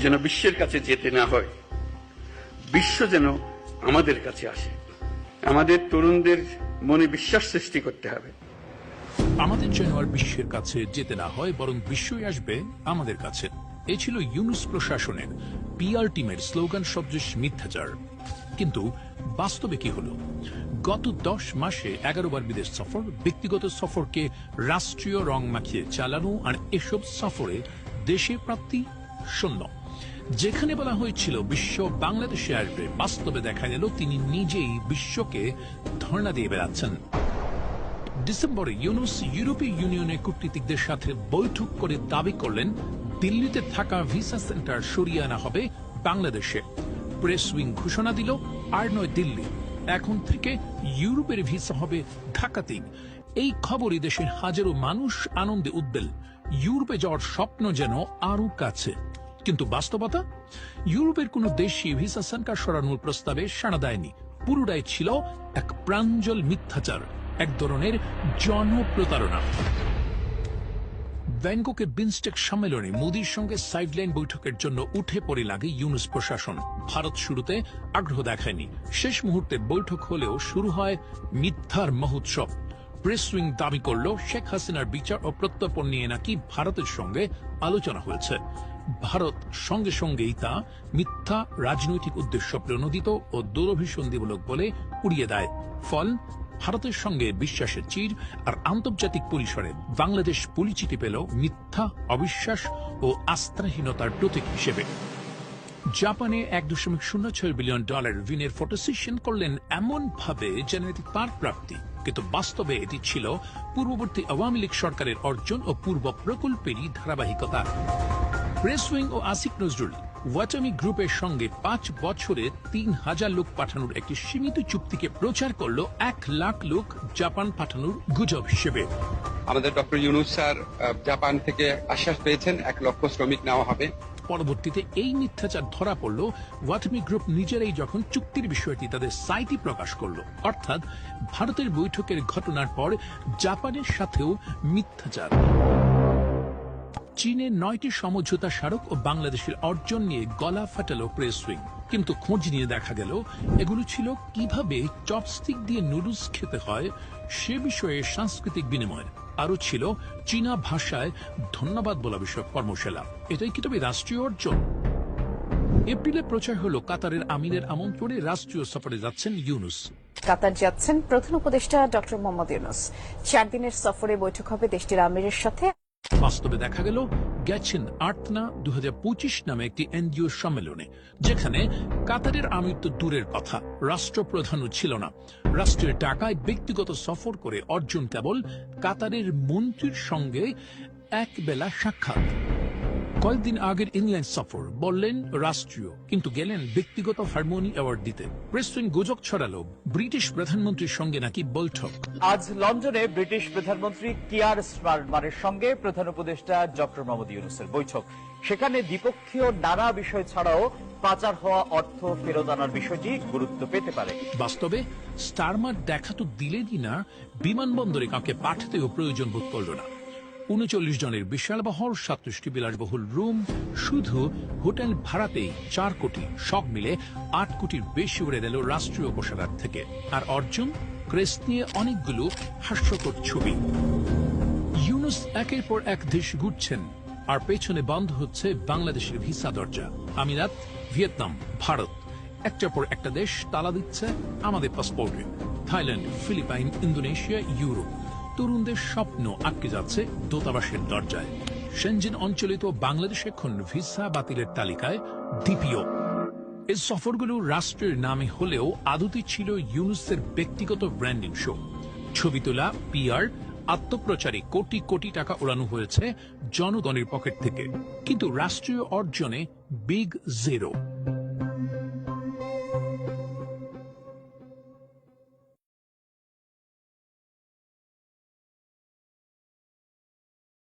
যেন বিশ্বের কাছে যেতে না হয়, বিশ্ব যেন আমাদের কাছে আসে। আমাদের তরুণদের মনে বিশ্বাস সৃষ্টি করতে হবে। আমাদের যেন আর বিশ্বের কাছে যেতে না হয়, বরং বিশ্বই আসবে আমাদের কাছে। এ ছিল ইউনূস প্রশাসনের পিআর টিমের স্লোগান সদৃশ মিথ্যাচার। কিন্তু বাস্তবে কি হলো? গত 10 মাসে 11 বার বিদেশ সফর, ব্যক্তিগত সফরকে রাষ্ট্রীয় রং মাখিয়ে চালানো, আর এসব সফরে দেশে প্রাপ্তি শূন্য। যেখানে বলা হয়েছিল বিশ্ব বাংলাদেশে আসবে, বাস্তবে দেখা গেল তিনি নিজেই বিশ্বকে ধর্ণা দিয়ে বেড়াচ্ছেন। ডিসেম্বরে ইউনূস ইউরোপীয় ইউনিয়নের কূটনীতিকদের সাথে বৈঠক করে দাবি করলেন দিল্লিতে থাকা ভিসা সেন্টার সরিয়ে আনা হবে বাংলাদেশে। প্রেস উইং ঘোষণা দিল, আর নয় দিল্লি, এখন থেকে ইউরোপের ভিসা হবে ঢাকাতেই। এই খবরই দেশের হাজারো মানুষ আনন্দে উদ্বেল। ইউরোপে যাওয়ার স্বপ্ন যেন আরো কাছে। কিন্তু বাস্তবতা, ইউরোপের কোন দেশই ভিসা সেন্টার সরানোর প্রস্তাবে সাড়া দেয়নি। পুরোটাই ছিল এক প্রাঞ্জল মিথ্যাচার, এক ধরনের জনপ্রতারণা। ব্যাংককের বিমস্টেক সম্মেলনে মোদির সঙ্গে সাইডলাইন বৈঠকের জন্য উঠে পড়ে লাগে ইউনূস প্রশাসন। ভারত শুরুতে আগ্রহ দেখায়নি, শেষ মুহূর্তে বৈঠক হলেও শুরু হয় মিথ্যার মহোৎসব। প্রেস উইং দাবি করল শেখ হাসিনার বিচার ও প্রত্যর্পণ নিয়ে নাকি ভারতের সঙ্গে আলোচনা হয়েছে। ভারত সঙ্গে সঙ্গেই তা মিথ্যা, রাজনৈতিক উদ্দেশ্য প্রণোদিত ও দুরভিসন্ধিমূলক বলে উড়িয়ে দেয়। ফল, ভারতের সঙ্গে বিশ্বাসের চির আর আন্তর্জাতিক পরিসরে বাংলাদেশ পরিচিতি পেল মিথ্যা, অবিশ্বাস ও আস্থাহীনতার প্রতীক হিসেবে। জাপানে $1.06 বিলিয়ন ঋণের ফটো সেশন করলেন এমন ভাবে যেন এটি তার প্রাপ্তি, কিন্তু বাস্তবে এটি ছিল পূর্ববর্তী আওয়ামী লীগ সরকারের অর্জন ও পূর্ব প্রকল্পেরই ধারাবাহিকতা। প্রেস উইং ও আসিফ নজরুল ওয়াটামি গ্রুপের সঙ্গে 5 বছরে 3000 লোক পাঠানোর একটি সীমিত চুক্তিকে প্রচার করল 1 লাখ লোক জাপান পাঠানোর গুজব হিসেবে। আমাদের ডক্টর ইউনূস স্যার জাপান থেকে আশ্বাস পেয়েছেন 1 লক্ষ শ্রমিক নেওয়া হবে। পরবর্তীতে এই মিথ্যাচার ধরা পড়ল ওয়াটামি গ্রুপ নিজেরাই যখন চুক্তির বিষয়টি তাদের সাইটে প্রকাশ করল। অর্থাৎ ভারতের বৈঠকের ঘটনার পর জাপানের সাথেও মিথ্যাচার। চীনের 9টি সমঝোতা স্মারক ও বাংলাদেশের অর্জন নিয়ে গলা ফাটালো প্রেস উইং। কিন্তু খোঁজ নিয়ে দেখা গেল এগুলো ছিল কিভাবে চপস্টিক দিয়ে নুডলস খেতে হয় সে বিষয়ে সাংস্কৃতিক বিনিময়। আরও ছিল চীনা ভাষায় ধন্যবাদ বলা বিষয়ক কর্মশালা। এটাই কি তবে রাষ্ট্রীয় অর্জন? এপ্রিলে প্রচার হলো কাতারের আমিরের আমন্ত্রণে রাষ্ট্রীয় সফরে যাচ্ছেন ইউনূস। কাতার যাচ্ছেন প্রধান উপদেষ্টা ডক্টর মোহাম্মদ ইউনূস। 4 দিনের সফরে বৈঠক হবে দেশটির আমিরের সাথে। বাস্তবে দেখা গেল গেছেন আর্তনা 2025 নামে একটি এনজিও সম্মেলনে, যেখানে কাতারের আমির তো দূরের কথা, রাষ্ট্রপ্রধানও ছিল না। রাষ্ট্রের টাকায় ব্যক্তিগত সফর করে অর্জন কেবল কাতারের মন্ত্রীর সঙ্গে এক বেলা সাক্ষাৎ। কয়েকদিন আগের ইংল্যান্ড সফর বললেন রাষ্ট্রীয়, কিন্তু গেলেন ব্যক্তিগত হারমোনি অ্যাওয়ার্ড দিতে। প্রেস উইং গুজব ছড়ালো ব্রিটিশ প্রধানমন্ত্রীর সঙ্গে নাকি বৈঠক। আজ লন্ডনে ব্রিটিশ প্রধানমন্ত্রী কিয়ার স্টারমারের সঙ্গে প্রধান উপদেষ্টা ডক্টর মোহাম্মদ ইউনূসের বৈঠক। সেখানে দ্বিপক্ষীয় নানা বিষয় ছাড়াও পাচার হওয়া অর্থ ফেরত আনার বিষয়টি গুরুত্ব পেতে পারে। বাস্তবে স্টারমার দেখা তো দিলেনই না, বিমানবন্দরে কাউকে পাঠাতেও প্রয়োজন বোধ করল না। 39 জনের বিশাল বহর, 37টি বিলাসবহুল রুম, শুধু হোটেল ভাড়াতেই 4 কোটি, সব মিলে 8 কোটির বেশি উড়ে গেল রাষ্ট্রীয় কোষাগার থেকে। আর অর্জন, ক্রেস্ট নিয়ে অনেকগুলো হাস্যকর ছবি। ইউনূস একের পর এক দেশ ঘুরছেন, আর পেছনে বন্ধ হচ্ছে বাংলাদেশের ভিসা দরজা। আমিরাত, ভিয়েতনাম, ভারত, একটার পর একটা দেশ তালা দিচ্ছে আমাদের পাসপোর্টে। Thailand, Philippines, Indonesia, Europe. তরুণদের স্বপ্ন আটকে যাচ্ছে দূতাবাসের দরজায়। শেনজেন অঞ্চলে তো বাংলাদেশ এখন ভিসা বাতিলের তালিকায় দ্বিতীয়। এই সফরগুলো রাষ্ট্রের নামে হলেও আদতে ছিল ইউনূসের ব্যক্তিগত ব্র্যান্ডিং শো। ছবি তোলা, পিআর, আত্মপ্রচারে কোটি কোটি টাকা ওড়ানো হয়েছে জনগণের পকেট থেকে, কিন্তু রাষ্ট্রীয় অর্জনে বিগ জিরো।